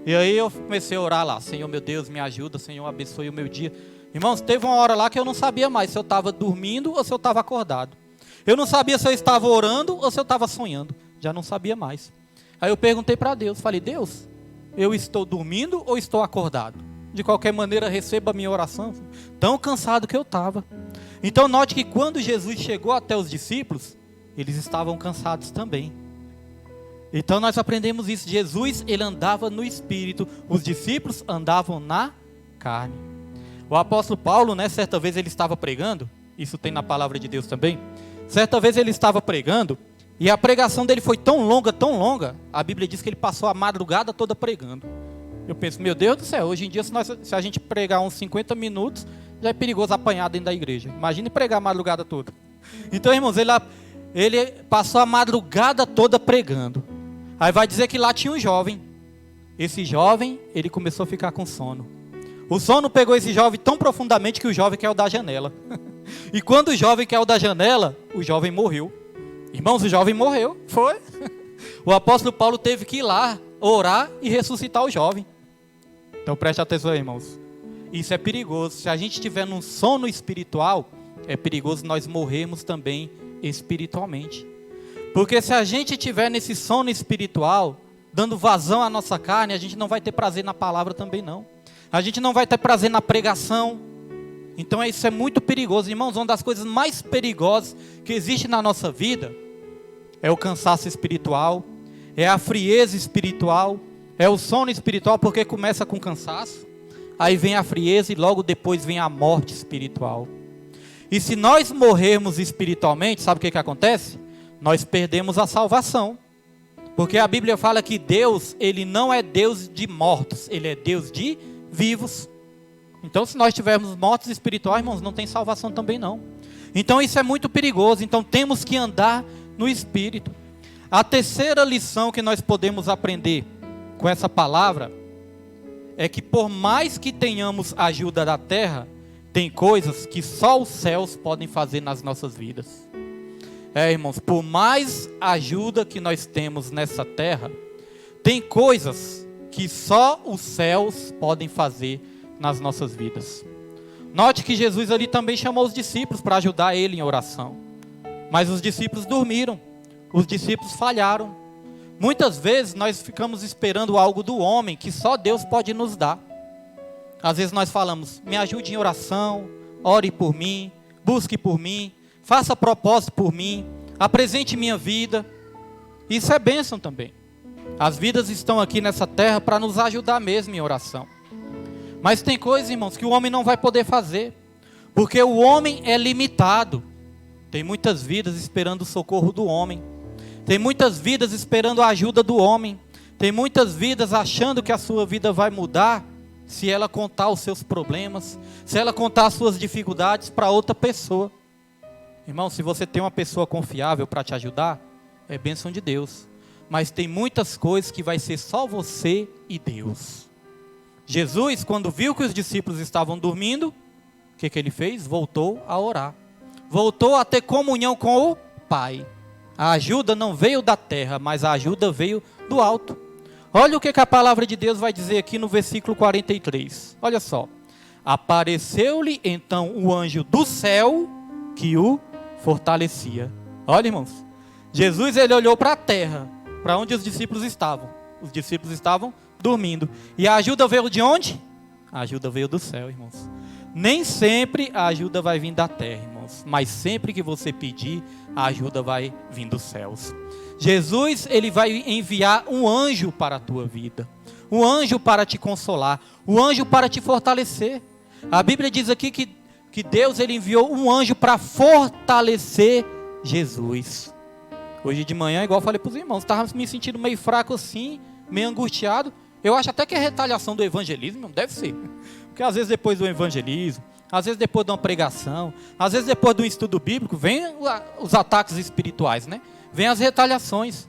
E aí eu comecei a orar lá. Senhor, meu Deus, me ajuda. Senhor, abençoe o meu dia. Irmãos, teve uma hora lá que eu não sabia mais se eu estava dormindo ou se eu estava acordado. Eu não sabia se eu estava orando ou se eu estava sonhando. Já não sabia mais. Aí eu perguntei para Deus, falei, Deus, eu estou dormindo ou estou acordado? De qualquer maneira, receba a minha oração. Tão cansado que eu estava. Então note que quando Jesus chegou até os discípulos, eles estavam cansados também. Então nós aprendemos isso. Jesus, ele andava no Espírito. Os discípulos andavam na carne. O apóstolo Paulo, né, certa vez ele estava pregando. Isso tem na palavra de Deus também. Certa vez ele estava pregando. E a pregação dele foi tão longa, a Bíblia diz que ele passou a madrugada toda pregando. Eu penso, meu Deus do céu, hoje em dia se a gente pregar uns 50 minutos, já é perigoso apanhar dentro da igreja. Imagine pregar a madrugada toda. Então, irmãos, ele passou a madrugada toda pregando. Aí vai dizer que lá tinha um jovem. Esse jovem, ele começou a ficar com sono. O sono pegou esse jovem tão profundamente que o jovem caiu da janela. E quando o jovem caiu da janela, o jovem morreu. Irmãos, o jovem morreu, foi. O apóstolo Paulo teve que ir lá, orar e ressuscitar o jovem. Então preste atenção aí, irmãos. Isso é perigoso. Se a gente estiver num sono espiritual, é perigoso nós morrermos também espiritualmente. Porque se a gente estiver nesse sono espiritual, dando vazão à nossa carne, a gente não vai ter prazer na palavra também não. A gente não vai ter prazer na pregação. Então isso é muito perigoso, irmãos. Uma das coisas mais perigosas que existe na nossa vida é o cansaço espiritual, é a frieza espiritual, é o sono espiritual, porque começa com cansaço, aí vem a frieza e logo depois vem a morte espiritual. E se nós morrermos espiritualmente, sabe o que acontece? Nós perdemos a salvação. Porque a Bíblia fala que Deus, Ele não é Deus de mortos, Ele é Deus de vivos. Então, se nós estivermos mortos espirituais, irmãos, não tem salvação também não. Então, isso é muito perigoso. Então, temos que andar no Espírito. A terceira lição que nós podemos aprender com essa palavra é que por mais que tenhamos ajuda da terra, tem coisas que só os céus podem fazer nas nossas vidas. Irmãos, por mais ajuda que nós temos nessa terra, tem coisas que só os céus podem fazer nas nossas vidas. Note que Jesus ali também chamou os discípulos para ajudar ele em oração. Mas os discípulos dormiram, os discípulos falharam. Muitas vezes nós ficamos esperando algo do homem que só Deus pode nos dar. Às vezes nós falamos, me ajude em oração, ore por mim, busque por mim, faça propósito por mim, apresente minha vida. Isso é bênção também. As vidas estão aqui nessa terra para nos ajudar mesmo em oração. Mas tem coisas, irmãos, que o homem não vai poder fazer, porque o homem é limitado. Tem muitas vidas esperando o socorro do homem. Tem muitas vidas esperando a ajuda do homem. Tem muitas vidas achando que a sua vida vai mudar se ela contar os seus problemas, se ela contar as suas dificuldades para outra pessoa. Irmão, se você tem uma pessoa confiável para te ajudar, é bênção de Deus. Mas tem muitas coisas que vai ser só você e Deus. Jesus, quando viu que os discípulos estavam dormindo, o que ele fez? Voltou a orar. Voltou a ter comunhão com o Pai. A ajuda não veio da terra, mas a ajuda veio do alto. Olha o que a palavra de Deus vai dizer aqui no versículo 43. Olha só. Apareceu-lhe então o anjo do céu que o fortalecia. Olha, irmãos. Jesus, ele olhou para a terra, para onde os discípulos estavam. Os discípulos estavam dormindo. E a ajuda veio de onde? A ajuda veio do céu, irmãos. Nem sempre a ajuda vai vir da terra, irmãos. Mas sempre que você pedir, a ajuda vai vir dos céus. Jesus, ele vai enviar um anjo para a tua vida. Um anjo para te consolar. Um anjo para te fortalecer. A Bíblia diz aqui que Deus, ele enviou um anjo para fortalecer Jesus. Hoje de manhã, igual eu falei para os irmãos, estava me sentindo meio fraco assim, meio angustiado. Eu acho até que é retaliação do evangelismo, deve ser. Porque às vezes depois do evangelismo, às vezes depois de uma pregação, às vezes depois de um estudo bíblico, vem os ataques espirituais, né? Vem as retaliações.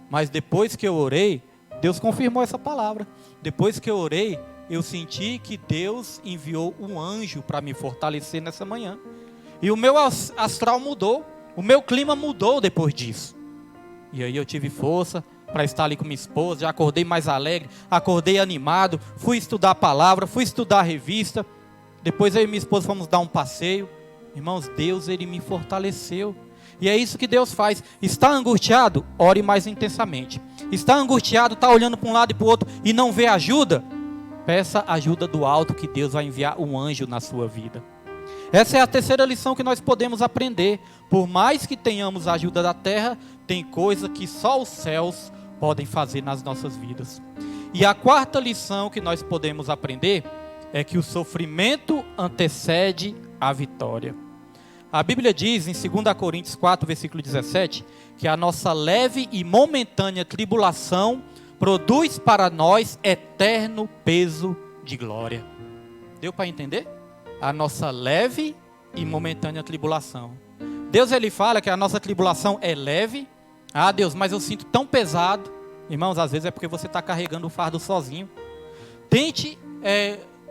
Mas depois que eu orei, Deus confirmou essa palavra. Depois que eu orei, eu senti que Deus enviou um anjo para me fortalecer nessa manhã. E o meu astral mudou, o meu clima mudou depois disso. E aí eu tive força para estar ali com minha esposa, já acordei mais alegre, acordei animado, fui estudar a palavra, fui estudar a revista. Depois eu e minha esposa fomos dar um passeio. Irmãos, Deus, ele me fortaleceu. E é isso que Deus faz. Está angustiado? Ore mais intensamente. Está angustiado, está olhando para um lado e para o outro e não vê ajuda? Peça ajuda do alto, que Deus vai enviar um anjo na sua vida. Essa é a terceira lição que nós podemos aprender. Por mais que tenhamos a ajuda da terra, tem coisa que só os céus podem fazer nas nossas vidas. E a quarta lição que nós podemos aprender é que o sofrimento antecede a vitória. A Bíblia diz em 2 Coríntios 4, versículo 17, que a nossa leve e momentânea tribulação produz para nós eterno peso de glória. Deu para entender? A nossa leve e momentânea tribulação. Deus, ele fala que a nossa tribulação é leve. Ah, Deus, mas eu sinto tão pesado. Irmãos, às vezes é porque você está carregando o fardo sozinho. Tente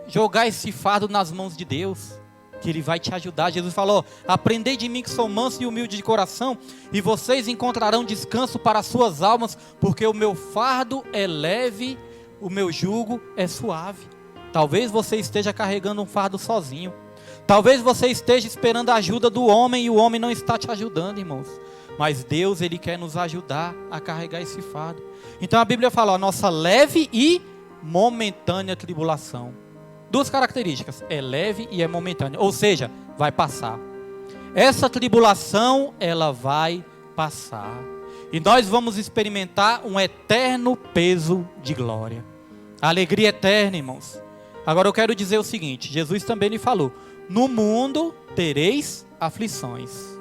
jogar esse fardo nas mãos de Deus, que Ele vai te ajudar. Jesus falou, aprendei de mim que sou manso e humilde de coração, e vocês encontrarão descanso para as suas almas, porque o meu fardo é leve, o meu jugo é suave. Talvez você esteja carregando um fardo sozinho. Talvez você esteja esperando a ajuda do homem, e o homem não está te ajudando, irmãos. Mas Deus, ele quer nos ajudar a carregar esse fardo. Então a Bíblia fala, a nossa leve e momentânea tribulação. Duas características, é leve e é momentânea, ou seja, vai passar. Essa tribulação, ela vai passar. E nós vamos experimentar um eterno peso de glória. Alegria eterna, irmãos. Agora eu quero dizer o seguinte, Jesus também lhe falou, No mundo tereis aflições,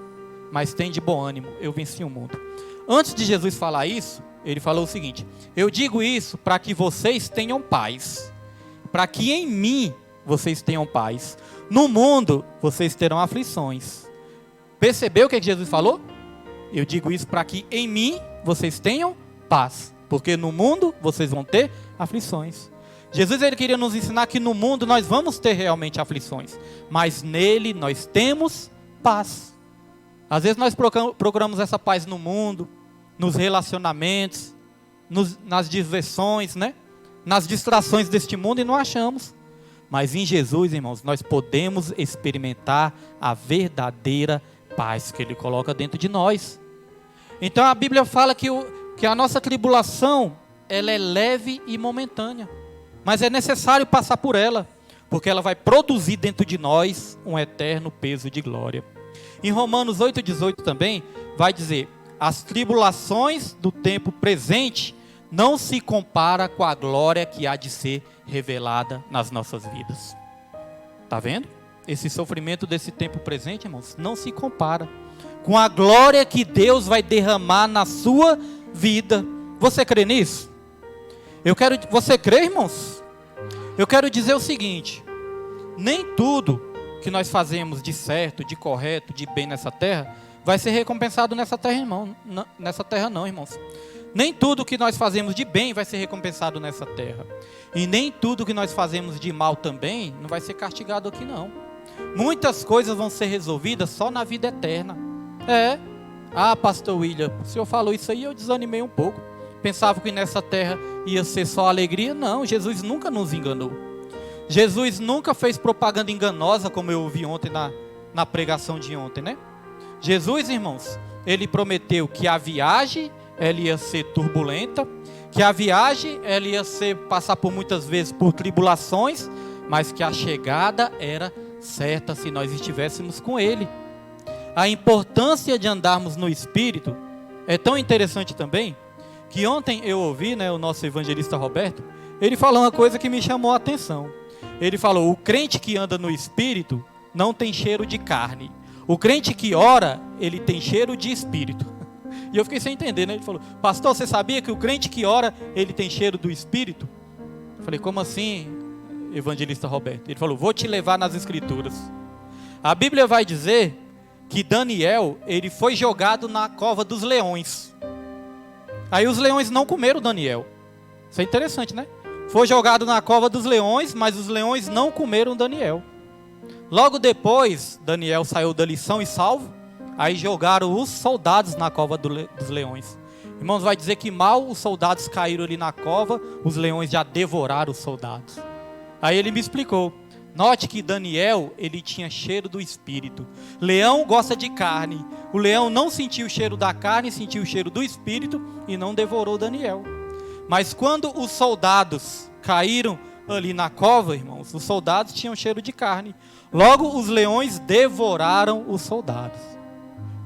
mas tem de bom ânimo, eu venci o mundo. Antes de Jesus falar isso, ele falou o seguinte: eu digo isso para que vocês tenham paz, para que em mim vocês tenham paz. No mundo vocês terão aflições. Percebeu o que Jesus falou? Eu digo isso para que em mim vocês tenham paz, porque no mundo vocês vão ter aflições. Jesus, ele queria nos ensinar que no mundo nós vamos ter realmente aflições, mas nele nós temos paz. Às vezes nós procuramos essa paz no mundo, nos relacionamentos, nas diversões, né? Nas distrações deste mundo, e não achamos. Mas em Jesus, irmãos, nós podemos experimentar a verdadeira paz que ele coloca dentro de nós. Então a Bíblia fala que a nossa tribulação, ela é leve e momentânea, mas é necessário passar por ela, porque ela vai produzir dentro de nós um eterno peso de glória. Em Romanos 8,18 também vai dizer: as tribulações do tempo presente não se compara com a glória que há de ser revelada nas nossas vidas. Está vendo? Esse sofrimento desse tempo presente, irmãos, não se compara com a glória que Deus vai derramar na sua vida. Você crê nisso? Você crê, irmãos? Eu quero dizer o seguinte: nem tudo que nós fazemos de certo, de correto, de bem nessa terra, vai ser recompensado nessa terra, irmão. Nessa terra não, irmãos. Nem tudo que nós fazemos de bem vai ser recompensado nessa terra. E nem tudo que nós fazemos de mal também não vai ser castigado aqui, não. Muitas coisas vão ser resolvidas só na vida eterna. Pastor William, o senhor falou isso aí, eu desanimei um pouco. Pensava que nessa terra ia ser só alegria. Não, Jesus nunca nos enganou. Jesus nunca fez propaganda enganosa, como eu ouvi ontem na pregação de ontem, né? Jesus, irmãos, ele prometeu que a viagem ela ia ser turbulenta, que a viagem ela ia passar por muitas vezes por tribulações, mas que a chegada era certa se nós estivéssemos com ele. A importância de andarmos no Espírito é tão interessante também, que ontem eu ouvi, né, o nosso evangelista Roberto, ele falou uma coisa que me chamou a atenção. Ele falou: o crente que anda no Espírito não tem cheiro de carne. O crente que ora, ele tem cheiro de Espírito. E eu fiquei sem entender, né? Ele falou: pastor, você sabia que o crente que ora, ele tem cheiro do Espírito? Eu falei: como assim, evangelista Roberto? Ele falou: vou te levar nas Escrituras. A Bíblia vai dizer que Daniel, ele foi jogado na cova dos leões. Aí os leões não comeram Daniel. Isso é interessante, né? Foi jogado na cova dos leões, mas os leões não comeram Daniel. Logo depois, Daniel saiu da lição e salvo. Aí jogaram os soldados na cova dos leões. Irmãos, vai dizer que mal os soldados caíram ali na cova, os leões já devoraram os soldados. Aí ele me explicou. Note que Daniel, ele tinha cheiro do Espírito. Leão gosta de carne. O leão não sentiu o cheiro da carne, sentiu o cheiro do Espírito e não devorou Daniel. Mas quando os soldados caíram ali na cova, irmãos, os soldados tinham cheiro de carne. Logo, os leões devoraram os soldados.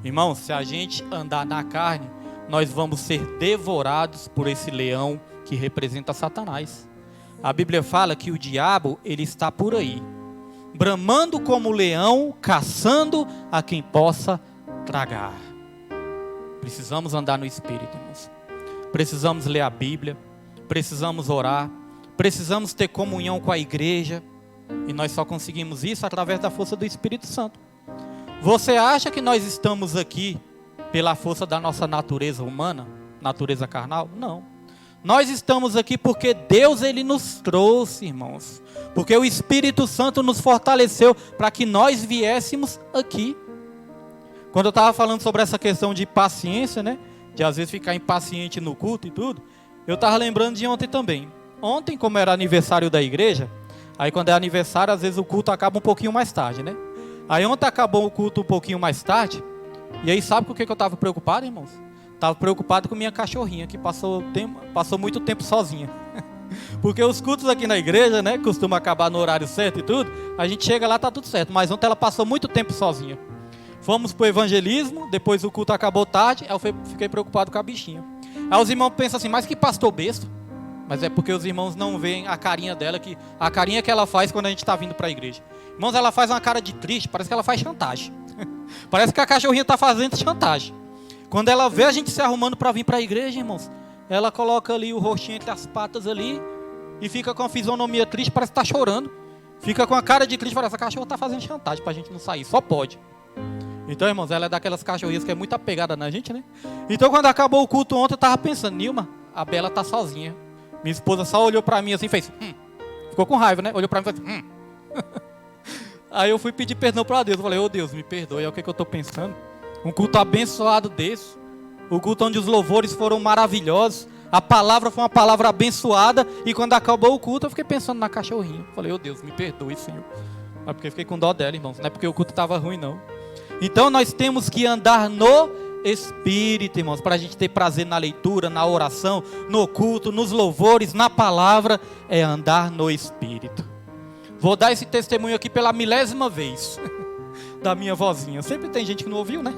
Irmãos, se a gente andar na carne, nós vamos ser devorados por esse leão que representa Satanás. A Bíblia fala que o diabo, ele está por aí, bramando como leão, caçando a quem possa tragar. Precisamos andar no Espírito, irmãos. Precisamos ler a Bíblia, precisamos orar, precisamos ter comunhão com a igreja, e nós só conseguimos isso através da força do Espírito Santo. Você acha que nós estamos aqui pela força da nossa natureza humana, natureza carnal? Não. Nós estamos aqui porque Deus, ele nos trouxe, irmãos. Porque o Espírito Santo nos fortaleceu para que nós viéssemos aqui. Quando eu estava falando sobre essa questão de paciência, né? De às vezes ficar impaciente no culto e tudo. Eu estava lembrando de ontem também. Ontem, como era aniversário da igreja, aí quando é aniversário, às vezes o culto acaba um pouquinho mais tarde, né? Aí ontem acabou o culto um pouquinho mais tarde. E aí sabe com o que eu estava preocupado, irmãos? Estava preocupado com minha cachorrinha, que passou muito tempo sozinha. Porque os cultos aqui na igreja, né, costumam acabar no horário certo e tudo. A gente chega lá, tá tudo certo. Mas ontem ela passou muito tempo sozinha. Fomos pro evangelismo, depois o culto acabou tarde, aí eu fiquei preocupado com a bichinha. Aí os irmãos pensam assim: mas que pastor besta. Mas é porque os irmãos não veem a carinha dela, a carinha que ela faz quando a gente está vindo para a igreja. Irmãos, ela faz uma cara de triste, parece que ela faz chantagem. Parece que a cachorrinha está fazendo chantagem. Quando ela vê a gente se arrumando para vir para a igreja, irmãos, ela coloca ali o rostinho entre as patas ali e fica com a fisionomia triste, parece que está chorando. Fica com a cara de triste, parece que a cachorra está fazendo chantagem para a gente não sair, só pode. Então, irmãos, ela é daquelas cachorrinhas que é muito apegada na gente, né? Então, quando acabou o culto ontem, eu estava pensando, Nilma, a Bela está sozinha. Minha esposa só olhou para mim assim e fez, ficou com raiva, né? Olhou para mim e fez, Aí eu fui pedir perdão para Deus. Eu falei, Deus, me perdoe, é o que eu estou pensando. Um culto abençoado desse. O culto onde os louvores foram maravilhosos. A palavra foi uma palavra abençoada. E quando acabou o culto, eu fiquei pensando na cachorrinha. Eu falei, Deus, me perdoe, Senhor. Mas porque eu fiquei com dó dela, irmãos. Não é porque o culto estava ruim, não. Então nós temos que andar no Espírito, irmãos. Para a gente ter prazer na leitura, na oração, no culto, nos louvores, na palavra. É andar no Espírito. Vou dar esse testemunho aqui pela 1000ª vez. Da minha vozinha. Sempre tem gente que não ouviu, né?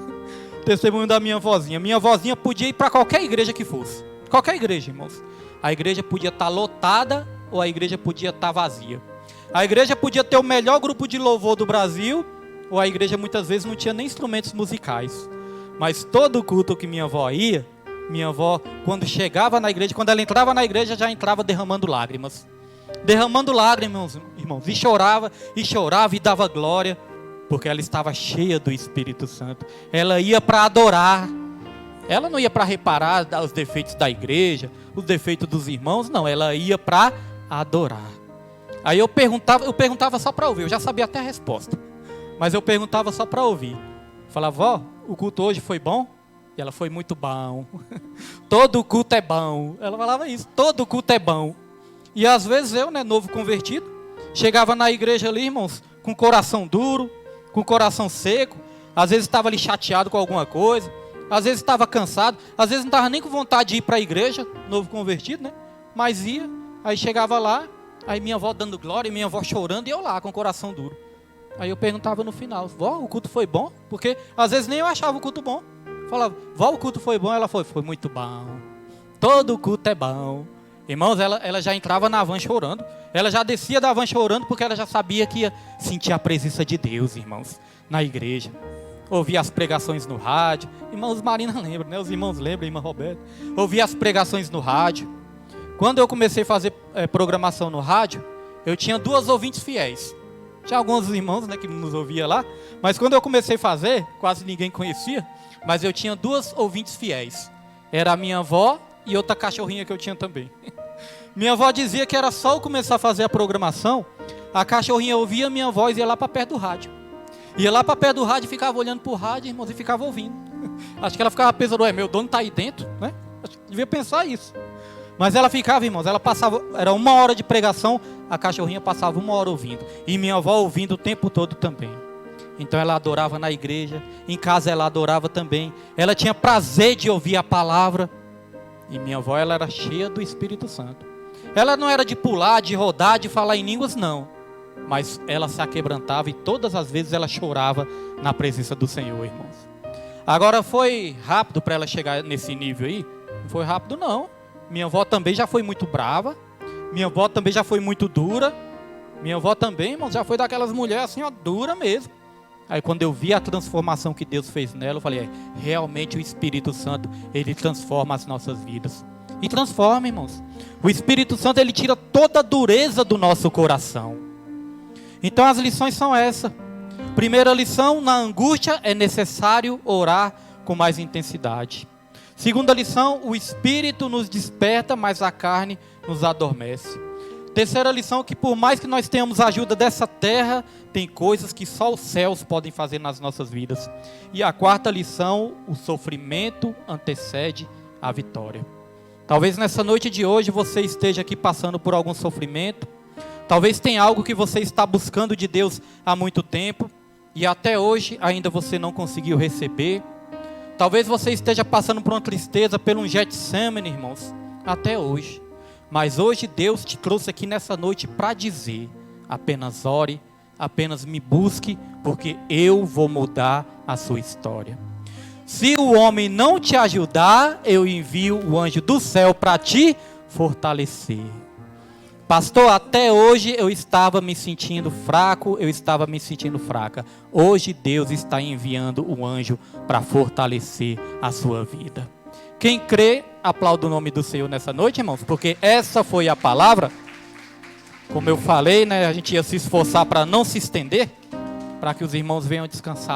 Testemunho da minha vozinha. Minha vozinha podia ir para qualquer igreja que fosse. Qualquer igreja, irmãos. A igreja podia estar lotada ou a igreja podia estar vazia. A igreja podia ter o melhor grupo de louvor do Brasil ou a igreja muitas vezes não tinha nem instrumentos musicais. Mas todo culto que minha avó ia, minha avó, quando chegava na igreja, quando ela entrava na igreja, já entrava derramando lágrimas. Derramando lágrimas, irmãos, e chorava e dava glória, porque ela estava cheia do Espírito Santo. Ela ia para adorar, ela não ia para reparar os defeitos da igreja, os defeitos dos irmãos, não, ela ia para adorar. Aí eu perguntava só para ouvir, eu já sabia até a resposta, mas eu perguntava só para ouvir. Falava, vó, o culto hoje foi bom? E ela, foi muito bom. Todo culto é bom. Ela falava isso, todo culto é bom. E às vezes eu, né, novo convertido, chegava na igreja ali, irmãos, com o coração duro, com o coração seco. Às vezes estava ali chateado com alguma coisa, às vezes estava cansado, às vezes não estava nem com vontade de ir para a igreja, novo convertido, né? Mas ia, aí chegava lá, aí minha avó dando glória, minha avó chorando e eu lá com o coração duro. Aí eu perguntava no final, vó, o culto foi bom? Porque às vezes nem eu achava o culto bom. Falava, vó, o culto foi bom? Ela foi muito bom. Todo culto é bom. Irmãos, ela já entrava na van chorando. Ela já descia da van chorando porque ela já sabia que ia sentir a presença de Deus, irmãos, na igreja. Ouvia as pregações no rádio. Irmãos, Marina lembra, né? Os irmãos lembram, irmã Roberta. Ouvia as pregações no rádio. Quando eu comecei a fazer programação no rádio, eu tinha 2 ouvintes fiéis. Tinha alguns irmãos, né, que nos ouvia lá. Mas quando eu comecei a fazer, quase ninguém conhecia. Mas eu tinha 2 ouvintes fiéis. Era a minha avó e outra cachorrinha que eu tinha também. Minha avó dizia que era só eu começar a fazer a programação, a cachorrinha ouvia a minha voz e ia lá para perto do rádio. Ia lá para perto do rádio e ficava olhando para o rádio, irmãos, e ficava ouvindo. Acho que ela ficava pensando, meu dono está aí dentro, né? Acho que devia pensar isso. Mas ela ficava, irmãos, ela passava, era 1 hora de pregação, a cachorrinha passava 1 hora ouvindo. E minha avó ouvindo o tempo todo também. Então ela adorava na igreja, em casa ela adorava também. Ela tinha prazer de ouvir a palavra. E minha avó, ela era cheia do Espírito Santo. Ela não era de pular, de rodar, de falar em línguas, não. Mas ela se aquebrantava e todas as vezes ela chorava na presença do Senhor, irmãos. Agora foi rápido para ela chegar nesse nível aí? Não foi rápido, não. Minha avó também já foi muito brava. Minha avó também já foi muito dura. Minha avó também, irmãos, já foi daquelas mulheres assim, ó, dura mesmo. Aí quando eu vi a transformação que Deus fez nela, eu falei, realmente o Espírito Santo, ele transforma as nossas vidas. E transforma, irmãos. O Espírito Santo, ele tira toda a dureza do nosso coração. Então as lições são essas. Primeira lição, na angústia é necessário orar com mais intensidade. Segunda lição, o Espírito nos desperta, mas a carne nos adormece. Terceira lição, que por mais que nós tenhamos a ajuda dessa terra, tem coisas que só os céus podem fazer nas nossas vidas. E a quarta lição, o sofrimento antecede a vitória. Talvez nessa noite de hoje você esteja aqui passando por algum sofrimento. Talvez tenha algo que você está buscando de Deus há muito tempo e até hoje ainda você não conseguiu receber. Talvez você esteja passando por uma tristeza, por um Getsemane, irmãos, até hoje. Mas hoje Deus te trouxe aqui nessa noite para dizer, apenas ore, apenas me busque, porque eu vou mudar a sua história. Se o homem não te ajudar, eu envio o anjo do céu para te fortalecer. Pastor, até hoje eu estava me sentindo fraco, eu estava me sentindo fraca. Hoje Deus está enviando um anjo para fortalecer a sua vida. Quem crê, aplauda o nome do Senhor nessa noite, irmãos, porque essa foi a palavra. Como eu falei, né, a gente ia se esforçar para não se estender, para que os irmãos venham descansar.